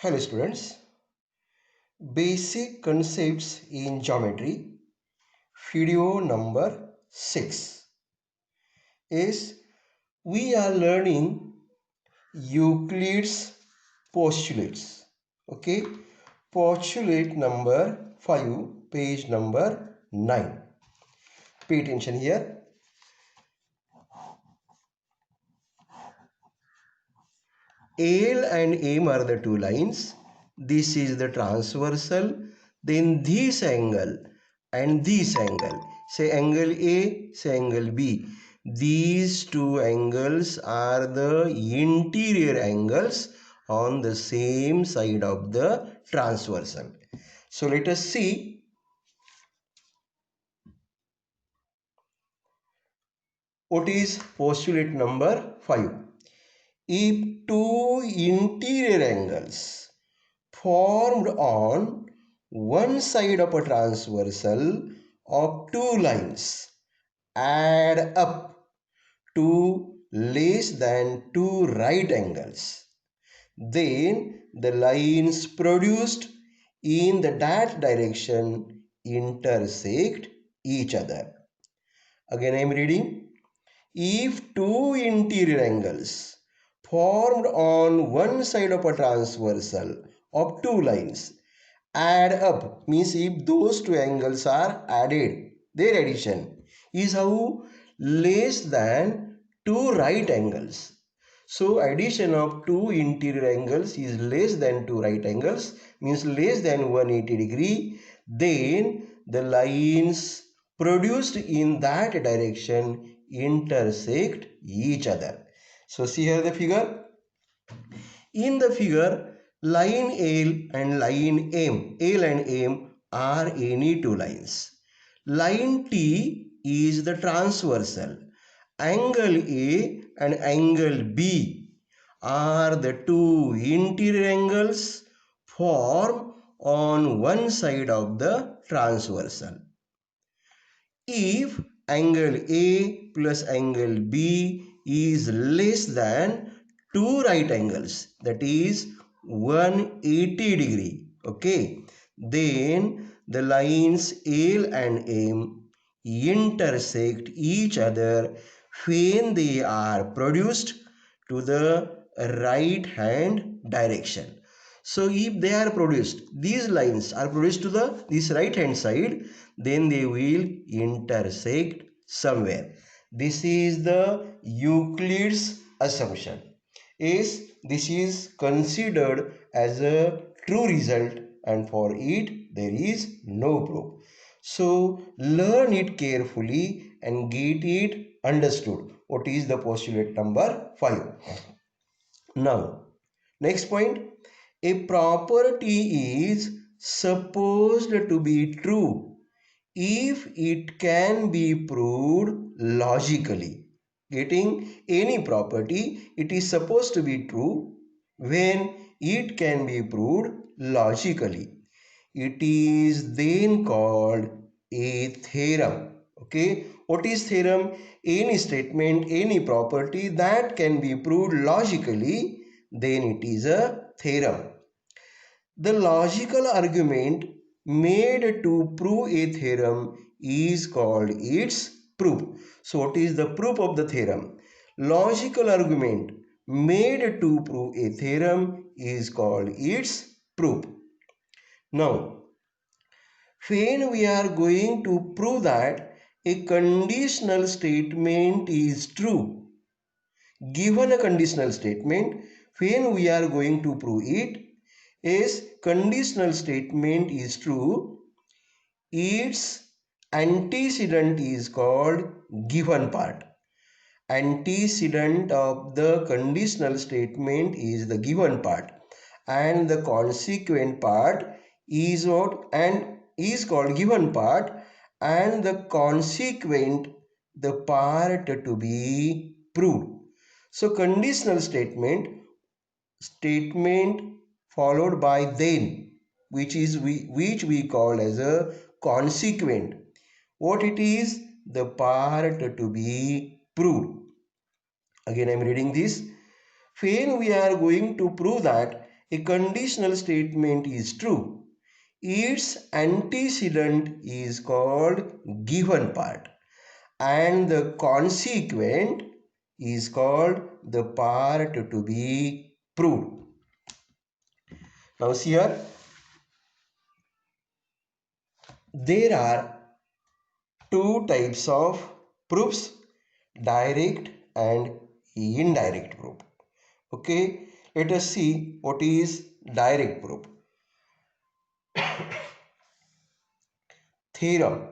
Hello students, basic concepts in geometry, video number 6 is we are learning Euclid's postulates. Okay, postulate number 5, page number 9. Pay attention here. L and M are the two lines. This is the transversal. Then this angle and this angle. Say angle A, say angle B. These two angles are the interior angles on the same side of the transversal. So let us see. What is postulate number 5? If two interior angles formed on one side of a transversal of two lines add up to less than two right angles, then the lines produced in that direction intersect each other. Again I am reading. If two interior angles formed on one side of a transversal of two lines add up, means if those two angles are added, their addition is how less than two right angles. So addition of two interior angles is less than two right angles, means less than 180 degree. Then the lines produced in that direction intersect each other. So see here the figure. In the figure, line L and line M, L and M are any two lines. Line T is the transversal. Angle A and angle B are the two interior angles formed on one side of the transversal. If angle A plus angle B is less than two right angles, that is 180 degree, okay, then the lines L and M intersect each other when they are produced to the right hand direction. So if they are produced, these lines are produced to this right hand side, then they will intersect somewhere. This is the Euclid's assumption. This is considered as a true result, and for it there is no proof. So learn it carefully and get it understood. What is the postulate number 5? Now, next point. A property is supposed to be true if it can be proved logically. Getting any property, it is supposed to be true when it can be proved logically. It is then called a theorem. Okay, what is theorem? Any statement, any property that can be proved logically, then it is a theorem. The logical argument made to prove a theorem is called its proof. So what is the proof of the theorem? Logical argument made to prove a theorem is called its proof. Now, when we are going to prove that a conditional statement is true, given a conditional statement, when we are going to prove it, is conditional statement is true, its antecedent is called given part. Antecedent of the conditional statement is the given part, and the consequent part is what and is called given part, and the consequent the part to be proved. So conditional statement followed by then, which we call as a consequent. What it is? The part to be proved. Again I am reading this. When we are going to prove that a conditional statement is true, its antecedent is called given part and the consequent is called the part to be proved. Now see here, there are two types of proofs, direct and indirect proof. Okay, let us see what is direct proof. Theorem.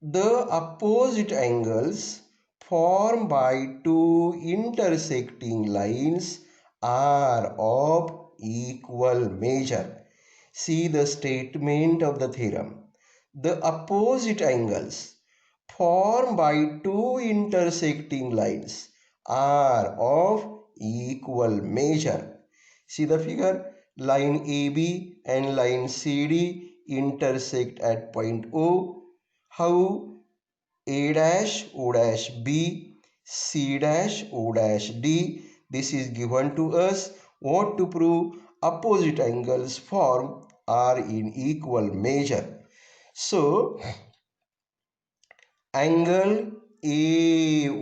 The opposite angles formed by two intersecting lines are of equal measure. See the statement of the theorem. The opposite angles formed by two intersecting lines are of equal measure. See the figure, line AB and line CD intersect at point O. How? A dash O dash B, C dash O dash D. This is given to us. What to prove? Opposite angles form are in equal measure. So, angle AOC,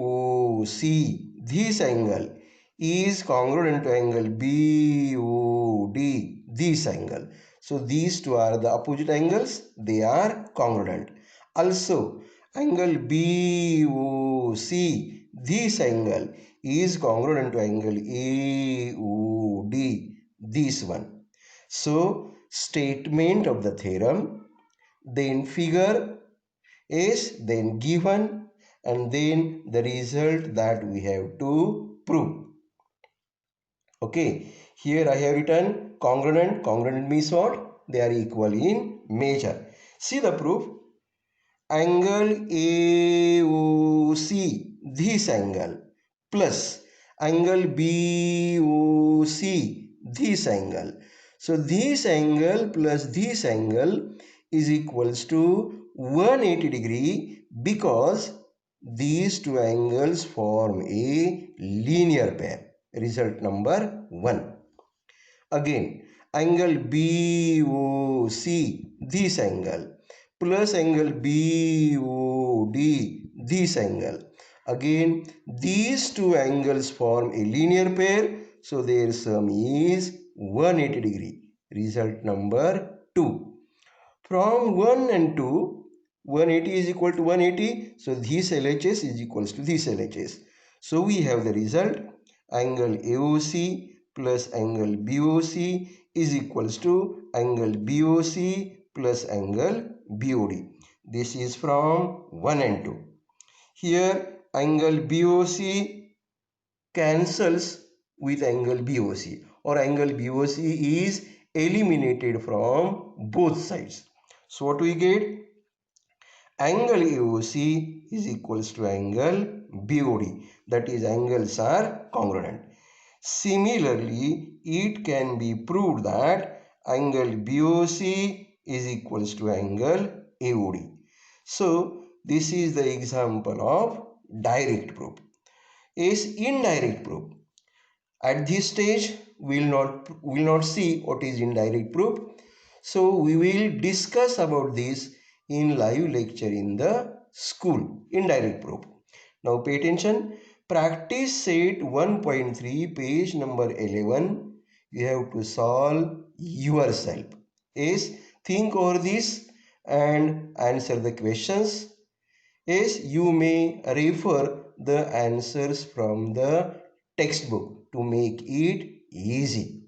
this angle is congruent to angle BOD, this angle. So these two are the opposite angles, they are congruent. Also, angle BOC, this angle is congruent to angle AOD, this one. So, statement of the theorem, then figure is then given, and then the result that we have to prove. Okay, here I have written congruent. Congruent means what? They are equal in measure. See the proof. Angle AOC, this angle, plus angle BOC, this angle. So this angle plus this angle is equals to 180 degree because these two angles form a linear pair. Result number 1. Again, angle BOC, this angle, plus angle BOD, this angle. Again, these two angles form a linear pair, so their sum is 180 degree. Result number 2. From 1 and 2, 180 is equal to 180, so this LHS is equals to this LHS. So we have the result, angle AOC plus angle BOC is equals to angle BOC plus angle BOD. This is from 1 and 2. Here angle BOC cancels with angle BOC, or angle BOC is eliminated from both sides. So what we get? Angle AOC is equals to angle BOD. That is, angles are congruent. Similarly, it can be proved that angle BOC is equals to angle AOD. So this is the example of direct proof. Is indirect proof. At this stage, we will not see what is indirect proof. So we will discuss about this in live lecture in the school, indirect proof. Now pay attention. Practice set 1.3, page number 11. You have to solve yourself. Yes, think over this and answer the questions. Yes, you may refer the answers from the textbook to make it easy.